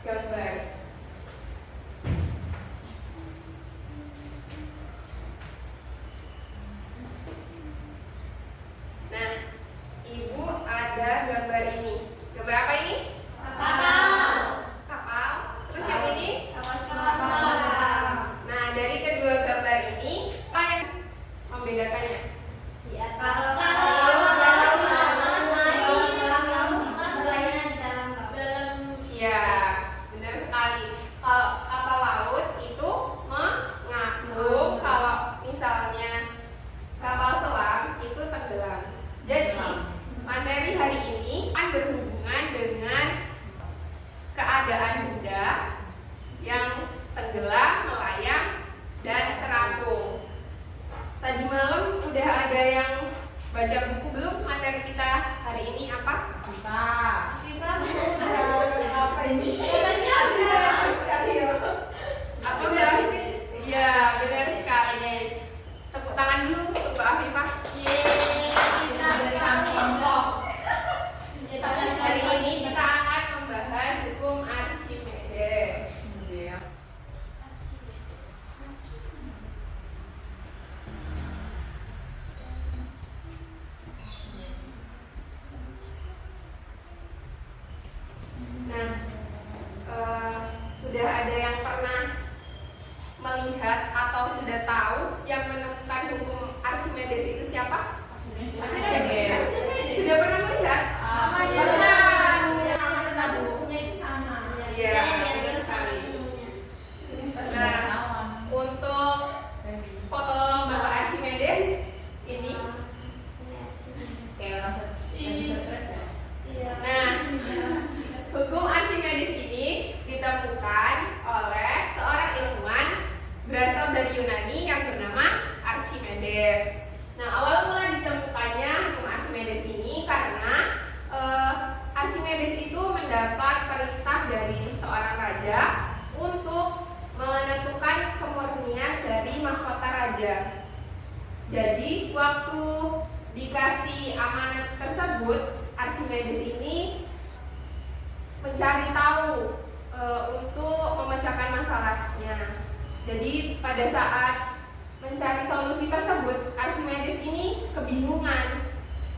gambar. Nah, Ibu ada gambar ini. Gambar apa ini? Kapal. Kapal. Terus yang ini? Kapal. Nah, dari kedua gambar ini, apa yang membedakannya? Kalau Iya, benar sekali. Kalau kapal laut itu mengapung, kalau misalnya kapal selam itu tenggelam. Jadi, materi hari ini akan berhubungan dengan keadaan benda yang tenggelam, melayang, dan terapung. Tadi malam udah ada yang baca buku belum? Materi kita hari ini apa? Apa ini? Katanya Benar sekali ya. Apa benar? Iya, benar sekali. Tepuk tangan dulu untuk Mbak Afifah. Hari ini kita akan membahas hukum Archimedes. Nah, sudah ada yang pernah melihat atau sudah tahu yang menemukan hukum Archimedes itu siapa? Archimedes. Sudah pernah melihat? Bukunya itu sama. Iya, benar sekali. Nah, untuk foto Bapak Archimedes ini. Nah, hukum Archimedes ini ditemukan oleh seorang ilmuwan berasal dari Yunani yang bernama Archimedes. Nah, awal mula ditemukannya hukum Archimedes ini karena Archimedes itu mendapat perintah dari seorang raja untuk menentukan kemurnian dari mahkota raja. Jadi, waktu dikasih amanat tersebut, Archimedes ini mencari tahu untuk memecahkan masalahnya. Jadi pada saat mencari solusi tersebut, Archimedes ini kebingungan.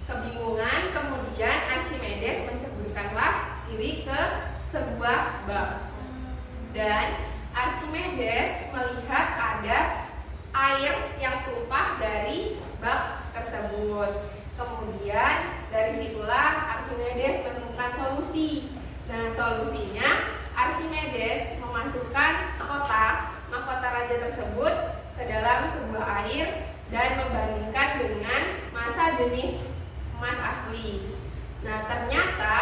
Kemudian Archimedes menceburkanlah diri ke sebuah bak. Dan Archimedes melihat ada air yang tumpah dari bak tersebut. Kemudian dari situlah Archimedes menemukan solusi. Nah, solusinya Archimedes memasukkan mahkota raja tersebut ke dalam sebuah air dan membandingkan dengan massa jenis emas asli. Nah, ternyata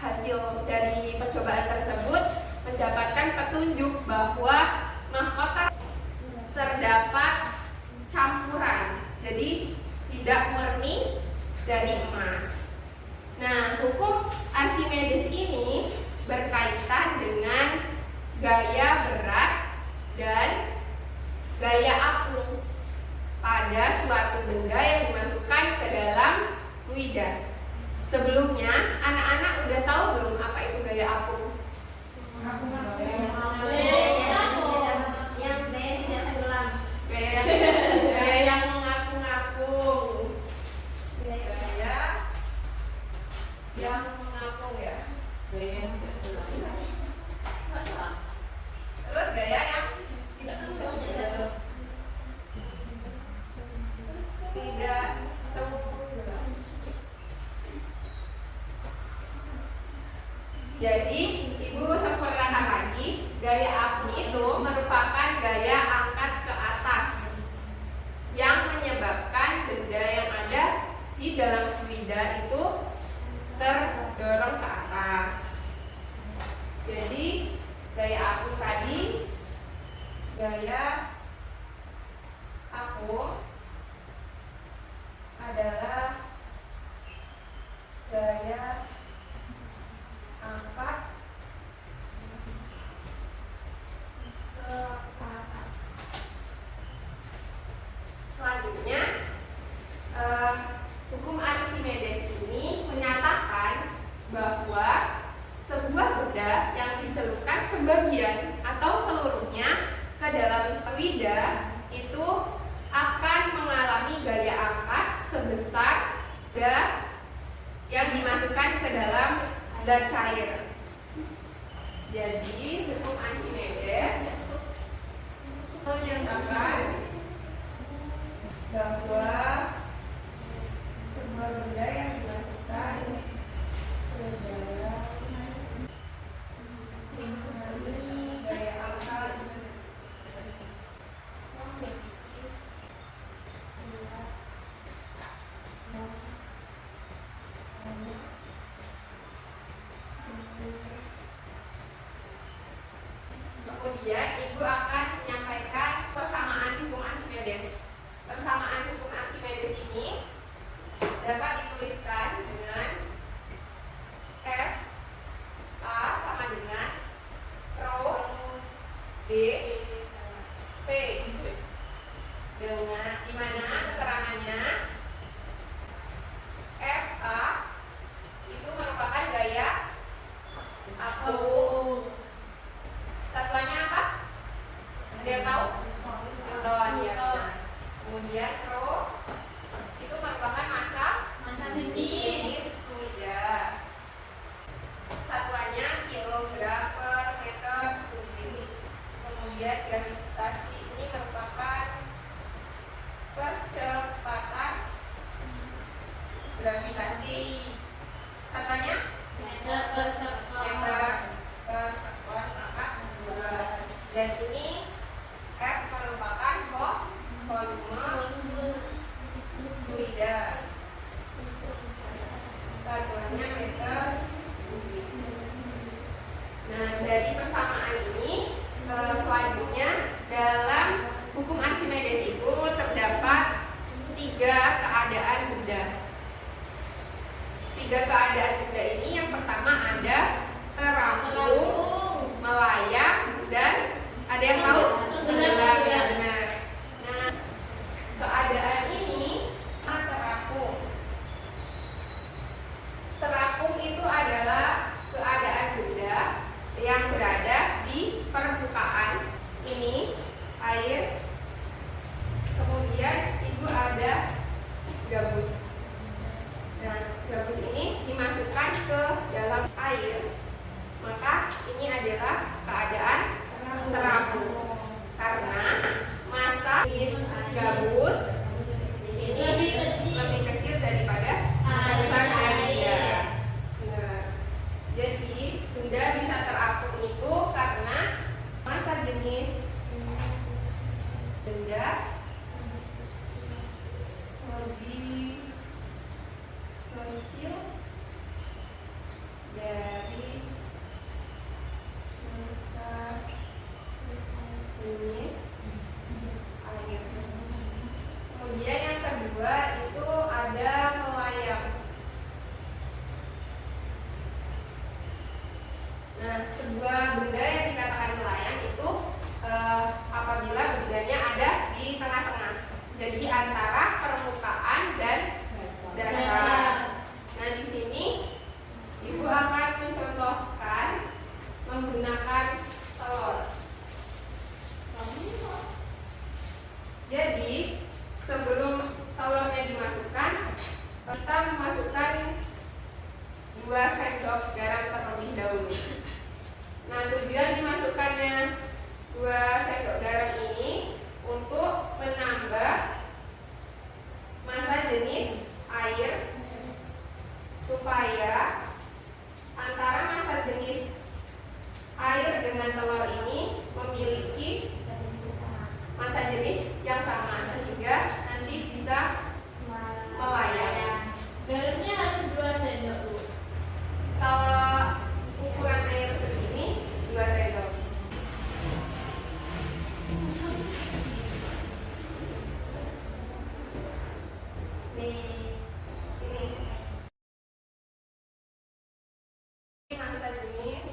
hasil dari percobaan tersebut mendapatkan petunjuk bahwa mahkota terdapat campuran. Jadi tidak murni dari emas. Nah, hukum Archimedes ini berkaitan dengan gaya berat dan gaya apung pada suatu benda yang dimasukkan ke dalam fluida. Sebelumnya, anak-anak udah tahu belum apa itu gaya apung? Gaya yang mengapung-apung. Gaya yang mengapung ya. Terus gaya yang tidak Jadi, Ibu sempurnakan lagi, gaya apung itu merupakan gaya angkat ke atas yang menyebabkan benda yang ada di dalam fluida itu terdorong ke atas. Jadi, gaya apung tadi, gaya apung adalah gaya angkat ke atas. Selanjutnya, hukum Archimedes ini menyatakan bahwa sebuah benda yang dicelupkan memasukkan sebagian atau seluruhnya ke dalam lidah, itu akan mengalami gaya angkat sebesar gas yang dimasukkan ke dalam zat cair. Jadi hukum Archimedes menyatakan bahwa sebuah benda yang dimasukkan ke dalam mengalami gaya angkat kemudian ibu akan menyampaikan persamaan hukum Archimedes. Persamaan hukum Archimedes ini dapat dituliskan dengan F A sama dengan Rho D V, dengan dimana keterangannya F A itu merupakan gaya aku. Satuannya apa? Ada yang tahu? Newton, ya. Kemudian Rho itu merupakan massa jenis fluida. Satuannya kilogram per meter kubik. Kemudian gravitasi ini merupakan percepatan gravitasi. Satuannya Meter per sekon. meter per sekon pangkat 2. Dan ini F merupakan volume fluida. Satuannya meter kubik. Nah, dari persamaan ini selanjutnya dalam hukum Archimedes itu terdapat 3 keadaan benda. 3 keadaan benda ini yang pertama ada terapung, melayang, dan ada yang tahu? Tenggelam, ya benar. Nah, keadaan ini terapung. Terapung itu adalah keadaan benda yang berada di permukaan ini air. Kemudian ibu ada gabus. Nah, gabus ini dimasukkan ke dalam air, maka ini adalah keadaan terapung. Karena massa jenis gabus ini lebih kecil daripada massa besar dia. Benar. Jadi benda bisa terapung itu karena massa jenis benda lebih kecil dari massa jenis air. Kemudian yang kedua itu ada melayang. Nah, sebuah benda yang dikatakan melayang itu apabila bendanya ada di tengah-tengah, jadi antara permukaan dan dasar. Nah, di sini ibu akan mencontohkan menggunakan telur. Jadi sebelum telurnya dimasukkan, kita memasukkan 2 sendok garam terlebih dahulu. Nah, tujuan dimasukkannya 2 sendok garam ini untuk menambah massa jenis air supaya antara massa jenis air dengan telur ini memiliki massa jenis yang sama sehingga nanti bisa melayang. Garamnya harus 2 sendok, Bu. Kalau ukuran air segini 2 sendok. Ini massa jenis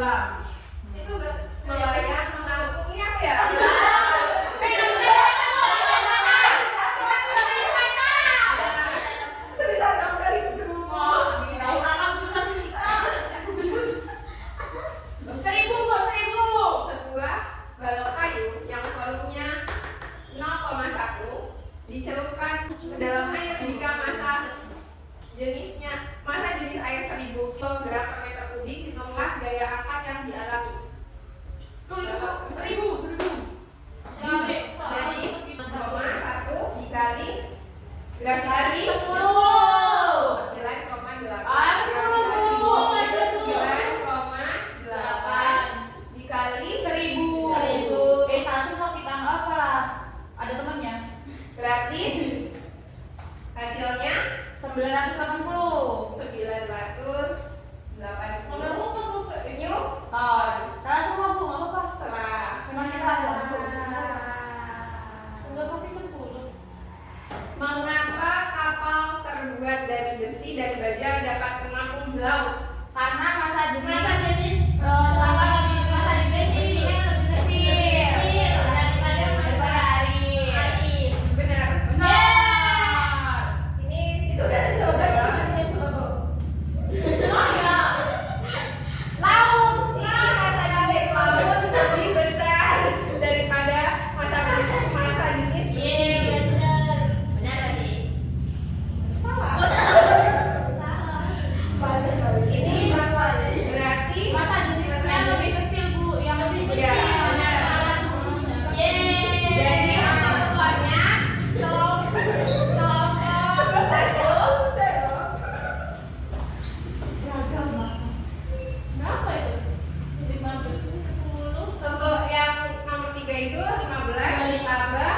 tenggelam. Itu melayang, mengapungnya apa ya? Tulisan gambar itu tuh. Sebuah balok kayu yang volumenya 0,1 dicelupkan ke dalam air jika massa jenis air 1000 kg per meter kubik ditambah daya angkat yang dialami. Jadi 0,1 dikali gravitasi 9,8 dikali 1000. Ada temannya. Berarti hasilnya 980. 980 Newton. Salah semua Bu, nggak apa-apa. Setelah Memang kita ada Bu. Udah pakai 10. mengapa kapal terbuat dari besi dan baja dapat menampung di laut? Karena masa jenis Masa jenis masa jenis isinya lebih kecil daripada daripada air. Benar. Benar. Ini itu udah ada jawabannya. Kita coba Bu. Oh ya. Laut. Ini masa jenis laut lebih besar daripada masa jenis besi. Benar tadi. Salah. Salah. Ini berarti Masa jenisnya lebih kecil Bu, yang lebih kecil. Ya, benar. Yeay. Jadi untuk skornya kelompok satu Gagal banget. Berapa itu? 15. 10. untuk yang nomor 3 itu 15 ditambah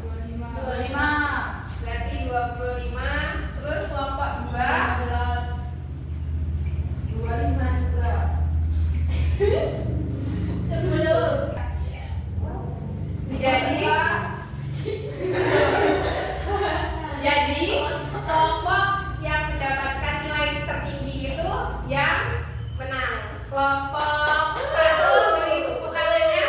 25. berarti 25. Terus kelompok 2 25 juga. Jadi kelompok yang mendapatkan nilai tertinggi itu yang menang. Kelompok 1 beri tepuk tangannya.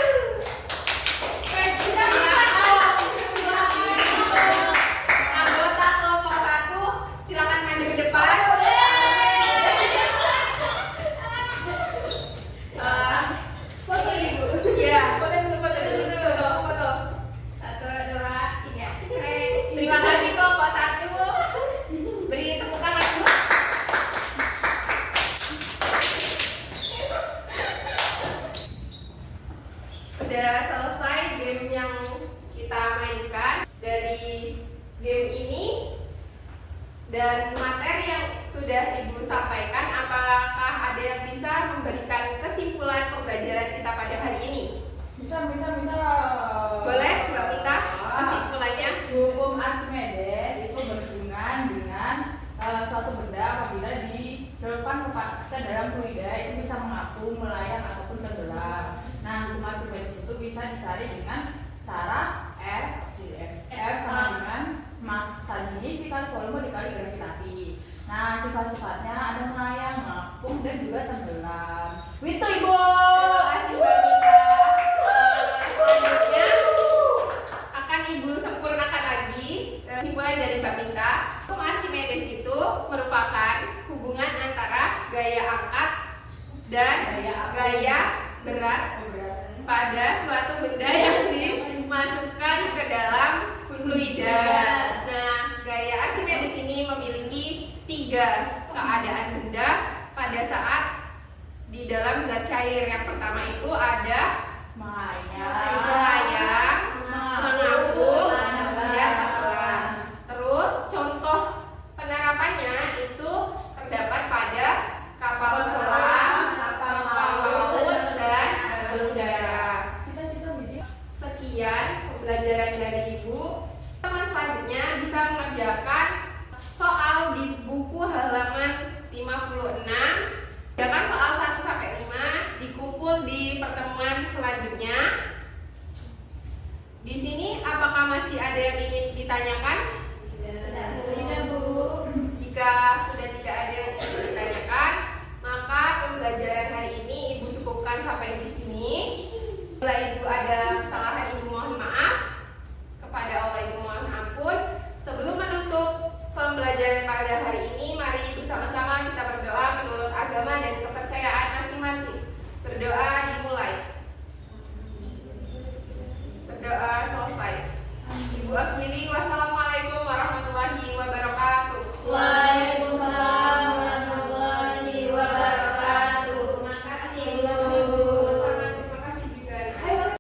Anggota kelompok 1 silakan maju ke depan. Foto ibu. Iya, foto dulu. Foto. 1, 2, 3. Terima kasih kelompok 1. Beri tepuk tangan dulu. Sudah selesai game yang kita mainkan. Dari game ini dan materi yang sudah Ibu sampaikan, apakah ada yang bisa memberikan kesimpulan pembelajaran kita pada hari ini? Bisa. Boleh Mbak Mita kesimpulannya? Hukum Archimedes itu berhubungan dengan suatu benda apabila dicelupkan ke dalam fluida itu bisa mengapung, melayang ataupun tenggelam. Nah, hukum Archimedes itu bisa dicari dengan cara F sama dengan massa jenis dikali volume dikali gravitasi. Nah, sifat-sifatnya ada melayang, mengapung, dan juga tenggelam. Itu Ibu. Terima kasih Mbak Mita. Selanjutnya akan Ibu sempurnakan lagi kesimpulan dari Mbak Mita. Hukum Archimedes itu merupakan hubungan antara gaya angkat dan gaya berat pada suatu benda yang dimasukkan ke dalam fluida. Nah, gaya Archimedes ini memiliki 3 keadaan benda pada saat di dalam zat cair. Yang pertama itu ada melayang, mengapung, dan tenggelam. Terus contoh penerapannya itu terdapat pada kapal selam, kapal laut, dan balon udara. Sekian pembelajaran dari Ibu. Teman selanjutnya bisa mengerjakan soal di buku halaman 56. Kerjakan soal 1 sampai 5, dikumpul di pertemuan selanjutnya. Di sini apakah masih ada yang ingin ditanyakan? Tidak, Bu. Jika sudah tidak ada yang ingin ditanyakan, maka pembelajaran hari ini Ibu cukupkan sampai di sini. Bila Ibu ada kesalahan, Ibu mohon maaf. Kepada Allah Ibu mohon ampun. Sebelum menutup pembelajaran pada hari